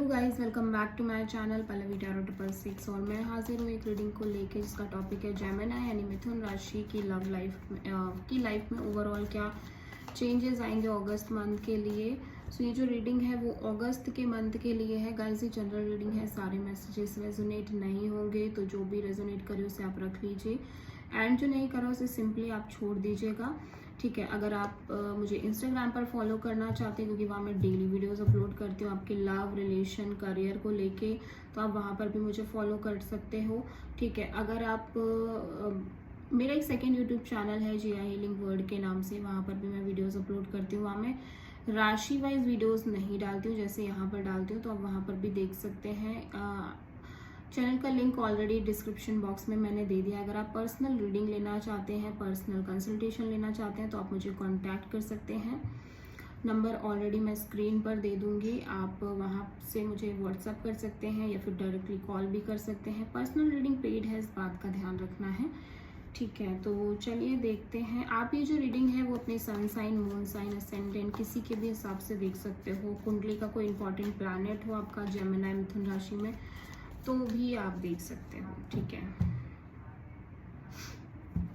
Guys, welcome back to my channel Pallavi tarot 666 और मैं हाजिर हूँ एक रीडिंग को लेके जिसका टॉपिक है जेमिनी यानी मिथुन राशि की लाइफ में ओवरऑल क्या चेंजेस आएंगे अगस्त मंथ के लिए। सो ये जो रीडिंग है वो अगस्त के मंथ के लिए है गाइस। ये जनरल रीडिंग है, सारे मैसेजेस रेजोनेट नहीं होंगे, तो जो भी रेजोनेट करे उसे आप रख लीजिए एंड जो नहीं करा उसे सिंपली आप छोड़ दीजिएगा। ठीक है, अगर आप मुझे इंस्टाग्राम पर फॉलो करना चाहते हैं क्योंकि वहाँ मैं डेली वीडियोस अपलोड करती हूँ आपके लव रिलेशन करियर को लेके, तो आप वहाँ पर भी मुझे फॉलो कर सकते हो। ठीक है, अगर आप मेरा एक सेकेंड यूट्यूब चैनल है जिया हीलिंग वर्ड के नाम से, वहाँ पर भी मैं वीडियोस अपलोड करती हूँ। वहाँ मैं राशि वाइज वीडियोस नहीं डालती हूँ जैसे यहाँ पर डालती हूँ, तो आप वहाँ पर भी देख सकते हैं। चैनल का लिंक ऑलरेडी डिस्क्रिप्शन बॉक्स में मैंने दे दिया। अगर आप पर्सनल रीडिंग लेना चाहते हैं, पर्सनल कंसल्टेशन लेना चाहते हैं, तो आप मुझे कांटेक्ट कर सकते हैं। नंबर ऑलरेडी मैं स्क्रीन पर दे दूंगी, आप वहां से मुझे व्हाट्सअप कर सकते हैं या फिर डायरेक्टली कॉल भी कर सकते हैं। पर्सनल रीडिंग पेड है, इस बात का ध्यान रखना है। ठीक है, तो चलिए देखते हैं। आप ये जो रीडिंग है वो अपने sun sign, moon sign, ascendant किसी के भी हिसाब से देख सकते हो। कुंडली का कोई इंपॉर्टेंट प्लैनेट हो आपका जेमिनी मिथुन राशि में तो भी आप देख सकते हो। ठीक है,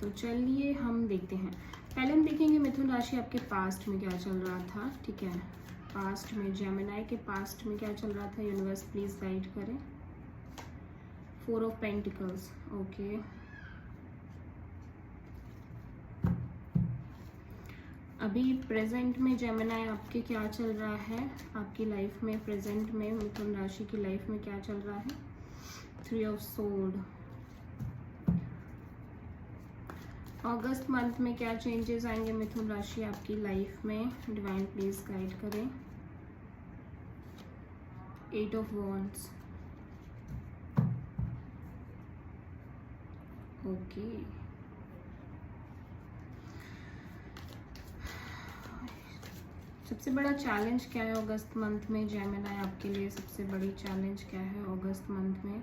तो चलिए हम देखते हैं। पहले हम देखेंगे मिथुन राशि आपके पास्ट में क्या चल रहा था। ठीक है, पास्ट में जेमिनी के पास्ट में क्या चल रहा था, यूनिवर्स प्लीज गाइड करें। 4 ऑफ पेंटिकल्स, ओके। अभी प्रेजेंट में जेमिनी आपके क्या चल रहा है, आपकी लाइफ में प्रेजेंट में मिथुन राशि की लाइफ में क्या चल रहा है। 3 ऑफ सोर्ड। अगस्त मंथ में क्या चेंजेस आएंगे मिथुन राशि आपकी लाइफ में, डिवाइन प्लीज गाइड करें। 8 ऑफ वॉन्ड्स, ओके। सबसे बड़ा चैलेंज क्या है अगस्त मंथ में जेमिनी आपके लिए, सबसे बड़ी चैलेंज क्या है अगस्त मंथ में।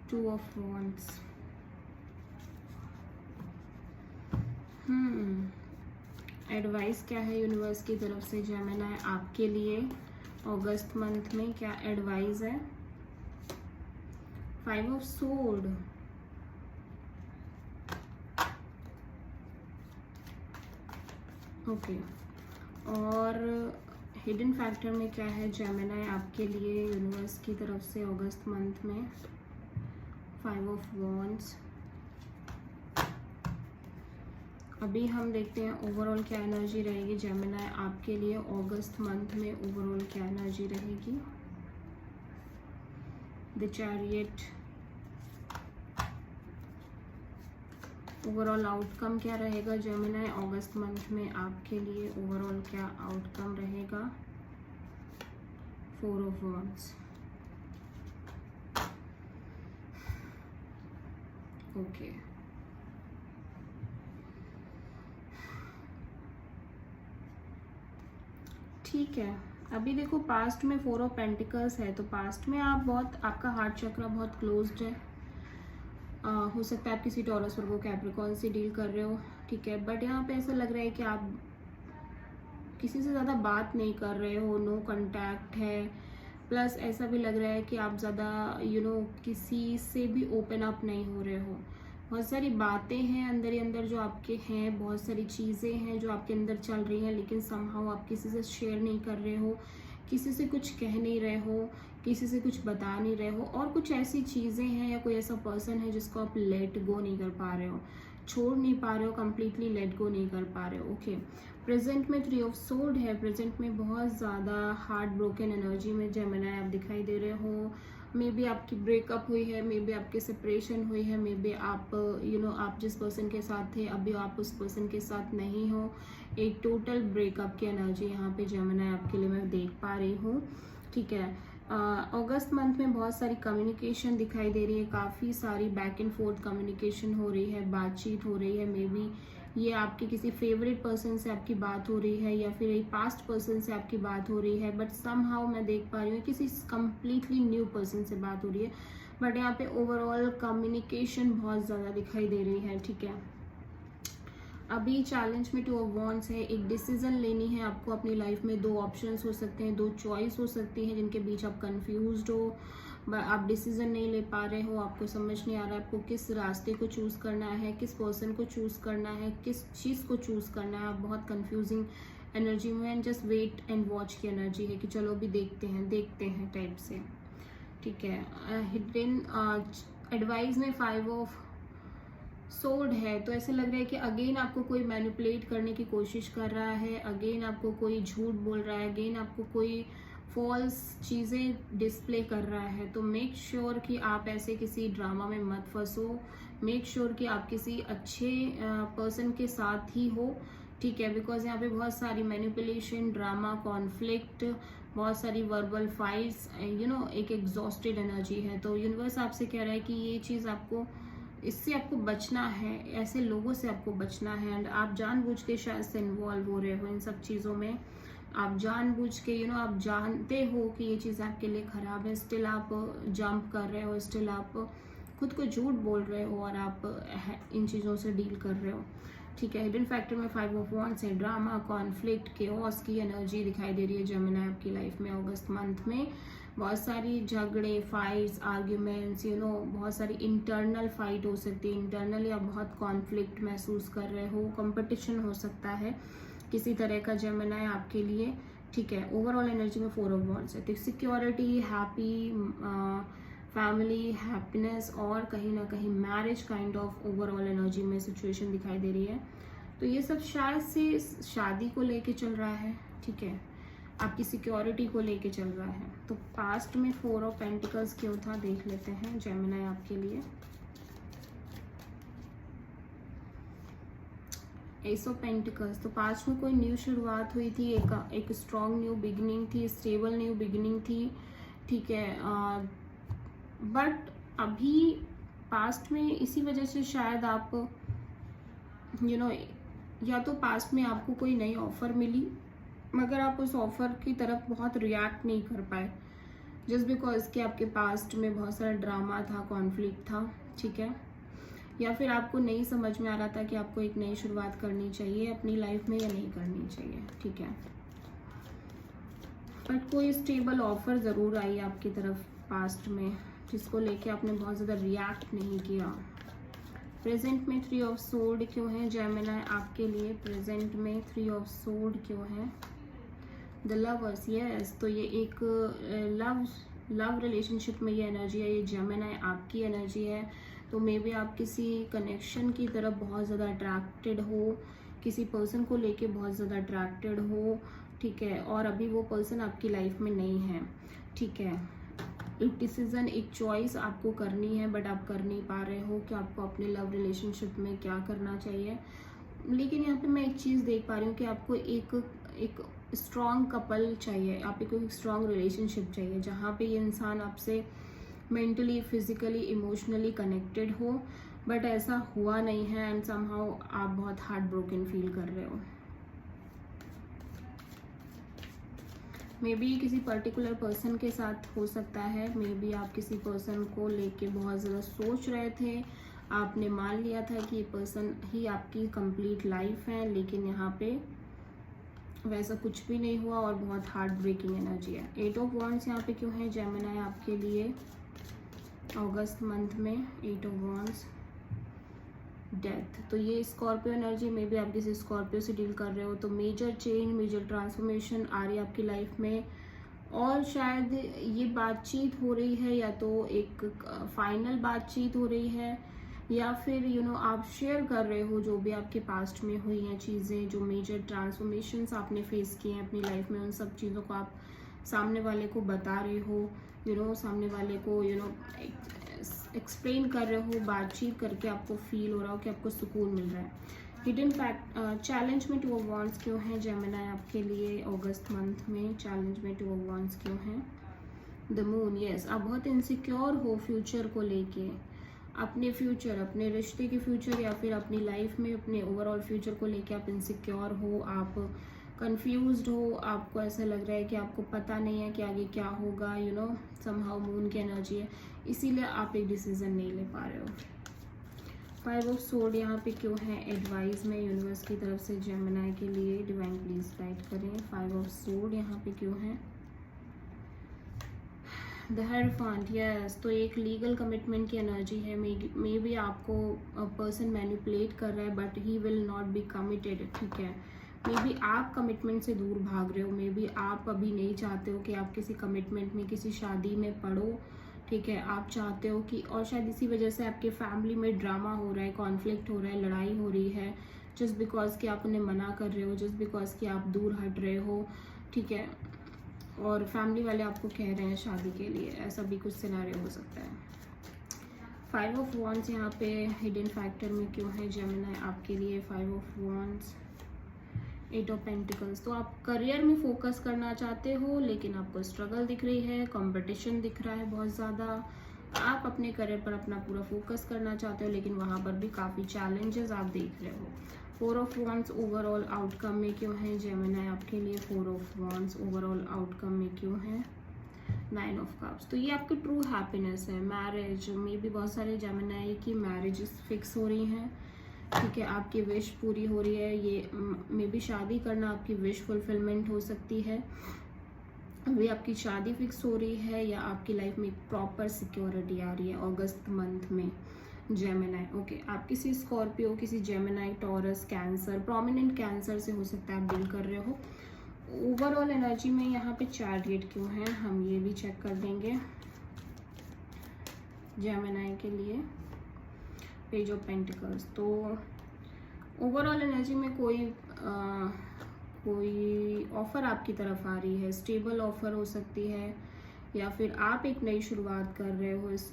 2 ऑफ वॉन्ड्स, एडवाइस क्या है यूनिवर्स की तरफ से जेमिनी आपके लिए अगस्त मंथ में, क्या एडवाइस है। 5 ऑफ सोर्ड, ओके। और हिडन फैक्टर में क्या है जेमिनी आपके लिए यूनिवर्स की तरफ से अगस्त मंथ में। 5 ऑफ वॉन्ड्स। अभी हम देखते हैं ओवरऑल क्या एनर्जी रहेगी जेमिनी आपके लिए अगस्त मंथ में, ओवरऑल क्या एनर्जी रहेगी। द चैरियट, ओवरऑल आउटकम क्या रहेगा जेमिनी अगस्त मंथ में आपके लिए, ओवरऑल क्या आउटकम रहेगा। 4 ऑफ वॉन्ड्स, ओके। ठीक है, अभी देखो पास्ट में 4 ऑफ पेंटिकल्स है, तो पास्ट में आप बहुत, आपका हार्ट चक्र बहुत क्लोज्ड है। हो सकता है आप किसी टॉरस वर्गो कैप्रिकॉर्न से डील कर रहे हो। ठीक है, बट यहाँ पे ऐसा लग रहा है कि आप किसी से ज़्यादा बात नहीं कर रहे हो, नो कांटेक्ट है। प्लस ऐसा भी लग रहा है कि आप ज़्यादा किसी से भी ओपन अप नहीं हो रहे हो। बहुत सारी बातें हैं अंदर ही अंदर जो आपके हैं, बहुत सारी चीज़ें हैं जो आपके अंदर चल रही हैं, लेकिन समहाउ आप किसी से शेयर नहीं कर रहे हो, किसी से कुछ कह नहीं रहे हो, किसी से कुछ बता नहीं रहे हो। और कुछ ऐसी चीज़ें हैं या कोई ऐसा पर्सन है जिसको आप लेट गो नहीं कर पा रहे हो, छोड़ नहीं पा रहे हो, कंप्लीटली लेट गो नहीं कर पा रहे हो। ओके, प्रेजेंट में 3 ऑफ सोर्ड है। प्रेजेंट में बहुत ज़्यादा हार्ट ब्रोकन एनर्जी में जेमिनी आप दिखाई दे रहे हो। मे बी आपकी ब्रेकअप हुई है, मे बी आपकी सेपरेशन हुई है, मे बी आप आप जिस पर्सन के साथ थे अभी आप उस पर्सन के साथ नहीं हो। एक टोटल ब्रेकअप की एनर्जी यहाँ पे जेमिनी आपके लिए मैं देख पा रही हूँ। ठीक है, अगस्त मंथ में बहुत सारी कम्युनिकेशन दिखाई दे रही है, काफ़ी सारी बैक एंड फोर्थ कम्युनिकेशन हो रही है, बातचीत हो रही है। मे बी ये आपके किसी फेवरेट पर्सन से आपकी बात हो रही है या फिर एक पास्ट पर्सन से आपकी बात हो रही है, बट समहाउ मैं देख पा रही हूँ किसी कम्प्लीटली न्यू पर्सन से बात हो रही है। बट यहाँ पे ओवरऑल कम्युनिकेशन बहुत ज़्यादा दिखाई दे रही है। ठीक है, अभी चैलेंज में 2 ऑफ वॉन्ड्स है, एक डिसीजन लेनी है आपको अपनी लाइफ में। 2 ऑप्शंस हो सकते हैं, 2 चॉइस हो सकती हैं जिनके बीच आप कंफ्यूज्ड हो, आप डिसीजन नहीं ले पा रहे हो, आपको समझ नहीं आ रहा है आपको किस रास्ते को चूज़ करना है, किस पर्सन को चूज़ करना है, किस चीज़ को चूज़ करना है। आप बहुत कंफ्यूजिंग एनर्जी में and just wait and watch की एनर्जी है कि चलो अभी देखते हैं टाइप से, ठीक है। हिडन एडवाइस में 5 ऑफ सोर्ड है, तो ऐसे लग रहा है कि अगेन आपको कोई मैनिपुलेट करने की कोशिश कर रहा है, अगेन आपको कोई झूठ बोल रहा है, अगेन आपको कोई फॉल्स चीज़ें डिस्प्ले कर रहा है। तो मेक श्योर कि आप ऐसे किसी ड्रामा में मत फंसो, मेक श्योर कि आप किसी अच्छे पर्सन के साथ ही हो, ठीक है। बिकॉज यहाँ पे बहुत सारी मैनिपुलेशन, ड्रामा, कॉन्फ्लिक्ट, बहुत सारी वर्बल फाइट्स, एक एग्जॉस्टेड एनर्जी है। तो यूनिवर्स आपसे कह रहा है कि ये चीज़ आपको, इससे आपको बचना है, ऐसे लोगों से आपको बचना है। एंड आप जानबूझ के शायद से इन्वॉल्व हो रहे हो इन सब चीज़ों में, आप जानबूझ के आप जानते हो कि ये चीज़ आपके लिए ख़राब है, स्टिल आप जंप कर रहे हो, स्टिल आप खुद को झूठ बोल रहे हो और आप इन चीज़ों से डील कर रहे हो, ठीक है। हिडन फैक्टर में 5 ऑफ वॉन्ड्स है, ड्रामा, कॉन्फ्लिक्ट, केओस की एनर्जी दिखाई दे रही है जेमिनी आपकी लाइफ में अगस्त मंथ में। बहुत सारी झगड़े, फाइट्स, आर्ग्यूमेंट्स, बहुत सारी इंटरनल फाइट हो सकती है, इंटरनली आप बहुत कॉन्फ्लिक्ट महसूस कर रहे हो, कंपटीशन हो सकता है किसी तरह का जेमिनी आपके लिए, ठीक है। ओवरऑल एनर्जी में 4 ऑफ वॉन्ड्स है, तो सिक्योरिटी, हैप्पी, फैमिली, हैप्पीनेस और कहीं ना कहीं marriage kind of overall energy में सिचुएशन दिखाई दे रही है। तो ये सब शायद से शादी को लेके चल रहा है, ठीक है, आपकी सिक्योरिटी को लेके चल रहा है। तो पास्ट में 4 ऑफ पेंटिकल्स क्यों था देख लेते हैं जेमिनी आपके लिए। एस ऑफ पेंटिकल्स, तो पास्ट में कोई न्यू शुरुआत हुई थी, एक स्ट्रॉन्ग न्यू बिगिनिंग थी, स्टेबल न्यू बिगिनिंग थी, ठीक है। बट अभी पास्ट में इसी वजह से शायद आप या तो पास्ट में आपको कोई नई ऑफर मिली मगर आप उस ऑफर की तरफ बहुत रिएक्ट नहीं कर पाए, जस्ट बिकॉज कि आपके पास्ट में बहुत सारा ड्रामा था, कॉन्फ्लिक्ट था, ठीक है। या फिर आपको नहीं समझ में आ रहा था कि आपको एक नई शुरुआत करनी चाहिए अपनी लाइफ में या नहीं करनी चाहिए, ठीक है। बट कोई स्टेबल ऑफर ज़रूर आई आपकी तरफ पास्ट में, जिसको लेके आपने बहुत ज़्यादा रिएक्ट नहीं किया। प्रेजेंट में 3 ऑफ सोर्ड क्यों है जेमिनी आपके लिए, प्रेजेंट में 3 ऑफ सोर्ड क्यों है। द लवर्स, यस, तो ये एक लव रिलेशनशिप में ये एनर्जी है, ये जेमिनी आपकी एनर्जी है। तो मे बी आप किसी कनेक्शन की तरफ बहुत ज़्यादा अट्रैक्टेड हो, किसी पर्सन को लेके बहुत ज़्यादा अट्रैक्टेड हो, ठीक है, और अभी वो पर्सन आपकी लाइफ में नहीं है, ठीक है। एक डिसीज़न, एक चॉइस आपको करनी है बट आप कर नहीं पा रहे हो कि आपको अपने लव रिलेशनशिप में क्या करना चाहिए। लेकिन यहाँ पे मैं एक चीज़ देख पा रही हूँ कि आपको एक स्ट्रॉन्ग कपल चाहिए, आपको एक स्ट्रॉन्ग रिलेशनशिप चाहिए जहाँ पे ये इंसान आपसे मेंटली, फिजिकली, इमोशनली कनेक्टेड हो, बट ऐसा हुआ नहीं है एंड समहाउ आप बहुत हार्ट ब्रोकन फील कर रहे हो। मे बी किसी पर्टिकुलर पर्सन के साथ हो सकता है, मे बी आप किसी पर्सन को लेके बहुत ज़्यादा सोच रहे थे, आपने मान लिया था कि ये पर्सन ही आपकी कंप्लीट लाइफ है, लेकिन यहाँ पे वैसा कुछ भी नहीं हुआ और बहुत हार्ट ब्रेकिंग एनर्जी है। 8 ऑफ वॉन्ड्स यहाँ पे क्यों है जेमिनी आपके लिए अगस्त मंथ में। 8 ऑफ वॉन्ड्स, डेथ, तो ये स्कॉर्पियो एनर्जी में भी आप किसी स्कॉर्पियो से डील कर रहे हो, तो मेजर चेंज, मेजर ट्रांसफॉर्मेशन आ रही है आपकी लाइफ में। और शायद ये बातचीत हो रही है या तो एक फाइनल बातचीत हो रही है या फिर आप शेयर कर रहे हो जो भी आपके पास्ट में हुई हैं चीज़ें, जो मेजर ट्रांसफॉर्मेशंस आपने फेस किए हैं अपनी लाइफ में, उन सब चीज़ों को आप सामने वाले को बता रहे हो, सामने वाले को एक्सप्लेन कर रहे हो, बातचीत करके आपको फील हो रहा हो कि आपको सुकून मिल रहा है। हिडन फैक्ट, चैलेंज में 2 ऑफ वॉन्ड्स क्यों है जेमिनी आपके लिए अगस्त मंथ में, चैलेंज में 2 ऑफ वॉन्ड्स क्यों है। द मून, यस, आप बहुत इनसिक्योर हो फ्यूचर को लेके, अपने फ्यूचर, अपने रिश्ते के फ्यूचर या फिर अपनी लाइफ में अपने ओवरऑल फ्यूचर को लेके आप इनसिक्योर हो, आप कंफ्यूज्ड हो, आपको ऐसा लग रहा है कि आपको पता नहीं है कि आगे क्या होगा, समहाउ मून की एनर्जी है, इसीलिए आप एक डिसीजन नहीं ले पा रहे हो। 5 ऑफ सोर्ड यहाँ पे क्यों है एडवाइस में यूनिवर्स की तरफ से जेमिनी के लिए? डिवाइन प्लीज गाइड करें। 5 ऑफ सोर्ड यहाँ पे क्यों है? द हेरोफेंट, यस, तो एक लीगल कमिटमेंट की एनर्जी है। मे बी आपको पर्सन मैनिपुलेट कर रहा है but he will not be committed, ठीक है। मे बी आप कमिटमेंट से दूर भाग रहे हो, मे बी आप अभी नहीं चाहते हो कि आप किसी कमिटमेंट में, किसी शादी में पड़ो, ठीक है। आप चाहते हो कि, और शायद इसी वजह से आपके फैमिली में ड्रामा हो रहा है, कॉन्फ्लिक्ट हो रहा है, लड़ाई हो रही है, जस्ट बिकॉज कि आप उन्हें मना कर रहे हो, जस्ट बिकॉज कि आप दूर हट रहे हो, ठीक है। और फैमिली वाले आपको कह रहे हैं शादी के लिए, ऐसा भी कुछ सिनेरियो हो सकता है। 5 ऑफ वॉन्ड्स यहाँ पे हिडन फैक्टर में क्यों है जेमिनी आपके लिए? 5 ऑफ वॉन्ड्स, 8 ऑफ पेंटिकल्स, तो आप करियर में फोकस करना चाहते हो लेकिन आपको स्ट्रगल दिख रही है, कंपटीशन दिख रहा है बहुत ज़्यादा। आप अपने करियर पर अपना पूरा फोकस करना चाहते हो लेकिन वहाँ पर भी काफ़ी चैलेंजेस आप देख रहे हो। 4 ऑफ वॉन्ड्स ओवरऑल आउटकम में क्यों है जेमिनी आपके लिए? 4 ऑफ वॉन्ड्स ओवरऑल आउटकम में क्यों है? 9 ऑफ कप्स, तो ये आपकी ट्रू हैप्पीनेस है, मैरिज में भी बहुत सारे जेमिनी की मैरिजेस फिक्स हो रही हैं, ठीक है। आपकी विश पूरी हो रही है, ये मे बी शादी करना आपकी विश फुलफिलमेंट हो सकती है, अभी आपकी शादी फिक्स हो रही है, या आपकी लाइफ में प्रॉपर सिक्योरिटी आ रही है अगस्त मंथ में जेमिनी। ओके, आप किसी स्कॉर्पियो, किसी Gemini, taurus, cancer, prominent cancer से हो सकता है आप डील कर रहे हो। ओवरऑल एनर्जी में यहाँ पे चैरियट क्यों है, हम ये भी चेक कर देंगे जेमिनी के लिए। पेज ऑफ पेंटिकल्स, तो ओवरऑल एनर्जी में कोई ऑफर आपकी तरफ आ रही है, स्टेबल ऑफर हो सकती है, या फिर आप एक नई शुरुआत कर रहे हो। इस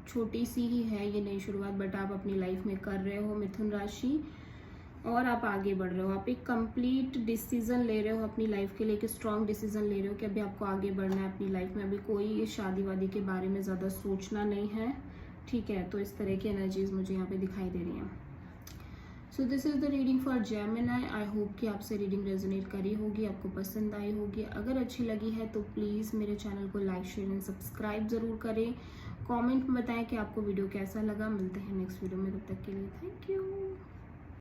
छोटी सी ही है ये नई शुरुआत बट आप अपनी लाइफ में कर रहे हो मिथुन राशि, और आप आगे बढ़ रहे हो। आप एक कंप्लीट डिसीजन ले रहे हो अपनी लाइफ के लिए, एक स्ट्रॉन्ग डिसीजन ले रहे हो कि अभी आपको आगे बढ़ना है अपनी लाइफ में, अभी कोई शादी वादी के बारे में ज़्यादा सोचना नहीं है, ठीक है। तो इस तरह की एनर्जीज मुझे यहाँ पे दिखाई दे रही हैं। So this is the reading for Gemini. I hope कि आपसे रीडिंग रेजोनेट करी होगी, आपको पसंद आई होगी। अगर अच्छी लगी है तो प्लीज़ मेरे चैनल को लाइक, शेयर एंड सब्सक्राइब ज़रूर करें। कमेंट में बताएं कि आपको वीडियो कैसा लगा। मिलते हैं नेक्स्ट वीडियो में, तब तक के लिए थैंक यू।